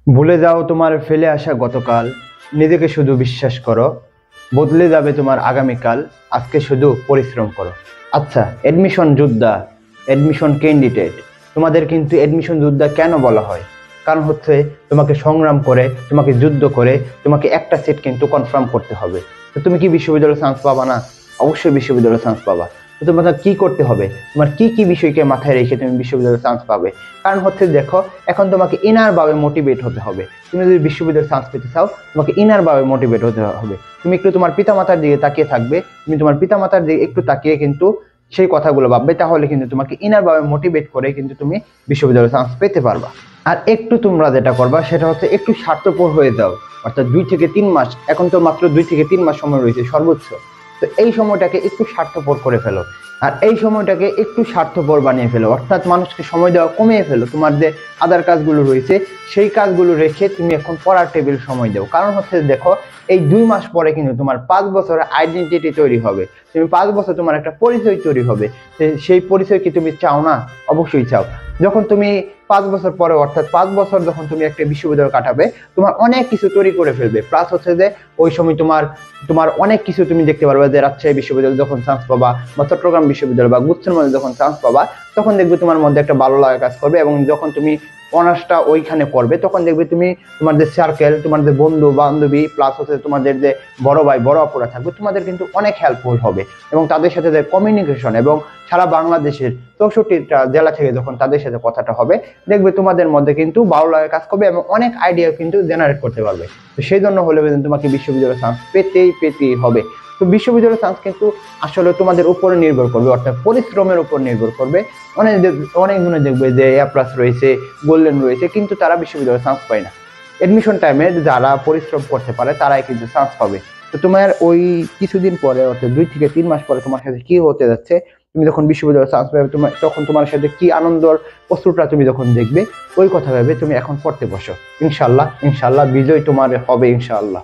ভুলে যাও তোমার ফেলে আসা গতকাল, নিজেকে শুধু বিশ্বাস করো, বদলে যাবে তোমার আগামীকাল, আজকে শুধু পরিশ্রম করো। আচ্ছা, অ্যাডমিশন যোদ্ধা, অ্যাডমিশন ক্যান্ডিডেট, তোমাদের কিন্তু অ্যাডমিশন যোদ্ধা কেন বলা হয়? কারণ হচ্ছে তোমাকে সংগ্রাম করে, তোমাকে যুদ্ধ করে, তোমাকে একটা সিট কিন্তু কনফার্ম করতে হবে। তো তুমি কি বিশ্ববিদ্যালয়ে চান্স পাবা না? অবশ্যই বিশ্ববিদ্যালয়ে চান্স পাবা। তো তোমাকে কি করতে হবে? তোমার কি কি বিষয়কে মাথায় রেখে তুমি বিশ্ববিদ্যালয়ে চান্স পাবে? কারণ হচ্ছে দেখো, এখন তোমাকে ইনার ভাবে মোটিভেট হতে হবে। তুমি যদি বিশ্ববিদ্যালয়ে চান্স পেতে চাও, তোমাকে ইনার ভাবে মোটিভেট হতে হবে। তুমি একটু তোমার পিতামাতার দিকে তাকিয়ে থাকবে, তুমি তোমার পিতামাতার দিকে একটু তাকিয়ে কিন্তু সেই কথাগুলো ভাববে, তাহলে কিন্তু তোমাকে ইনার ভাবে মোটিভেট করে কিন্তু তুমি বিশ্ববিদ্যালয়ে চান্স পেতে পারবা। আর একটু তোমরা যেটা করবা সেটা হচ্ছে একটু স্বার্থপর হয়ে যাও। অর্থাৎ 2 থেকে 3 মাস, এখন তো মাত্র 2 থেকে 3 মাস সময় রয়েছে সর্বোচ্চ। তো এই সময়টাকে একটু স্বার্থপর করে ফেলো। আর এই সময়টাকে একটু স্বার্থপর বানিয়ে ফেলো, অর্থাৎ মানুষকে সময় দেওয়া কমিয়ে ফেলো। তোমার যে আদার কাজগুলো রয়েছে সেই কাজগুলো রেখে তুমি এখন পড়ার টেবিল সময় দাও। কারণ হচ্ছে দেখো, এই 2 মাস পরে কিন্তু তোমার 5 বছরের আইডেন্টিটি তৈরি হবে। তুমি 5 বছর তোমার একটা পরিচয় তৈরি হবে। সেই পরিচয় কি তুমি চাও না? অবশ্যই চাও। যখন তুমি 5 বছর পরে, অর্থাৎ 5 বছর যখন তুমি একটা বিশ্ববিদ্যালয় কাটাবে, তোমার অনেক কিছু তৈরি করে ফেলবে। প্লাস হচ্ছে যে ওই সময় তোমার তোমার অনেক কিছু তুমি দেখতে পারবে, যে রাজশাহী বিশ্ববিদ্যালয় যখন চান্স পাবা বা চট্টগ্রাম বিশ্ববিদ্যালয় বা গুচ্ছের মধ্যে যখন চান্স পাবা, তখন দেখবে তোমার মধ্যে একটা ভালো লাগা কাজ করবে। এবং যখন তুমি অনার্সটা ওইখানে করবে, তখন দেখবে তুমি তোমার যে সার্কেল, তোমার যে বন্ধু বান্ধবী, প্লাস হচ্ছে তোমাদের যে বড় ভাই বড় আপুরা থাকবে, তোমাদের কিন্তু অনেক হেল্পফুল হবে। এবং তাদের সাথে যে কমিউনিকেশন, এবং সারা বাংলাদেশের 64টা জেলা থেকে যখন তাদের সাথে কথাটা হবে, দেখবে তোমাদের মধ্যে কিন্তু ভালো লাগা কাজ করবে এবং অনেক আইডিয়া কিন্তু জেনারেট করতে পারবে। তো সেই জন্য হলে তোমাকে বিশ্ববিদ্যালয়ের চান্স পেতেই হবে। তো বিশ্ববিদ্যালয়ের চান্স কিন্তু আসলে তোমাদের উপরে নির্ভর করবে, অর্থাৎ পরিশ্রমের উপর নির্ভর করবে। অনেক গুণে দেখবে যে এ প্লাস রয়েছে, গোল্ডেন রয়েছে, কিন্তু তারা বিশ্ববিদ্যালয়ে চান্স পায় না। এডমিশন টাইমে যারা পরিশ্রম করতে পারে তারাই কিন্তু চান্স পাবে। তো তোমার ওই কিছুদিন পরে, অর্থাৎ 2 থেকে 3 মাস পরে তোমার সাথে কি হতে যাচ্ছে, তুমি যখন বিশ্ববিদ্যালয়ে চান্স পাবে, তখন তোমার সাথে কি আনন্দর অশ্রুটা তুমি যখন দেখবে, ওই কথা ভেবে তুমি এখন পড়তে বসো। ইনশাল্লাহ ইনশাল্লাহ বিজয় তোমার হবে, ইনশাল্লাহ।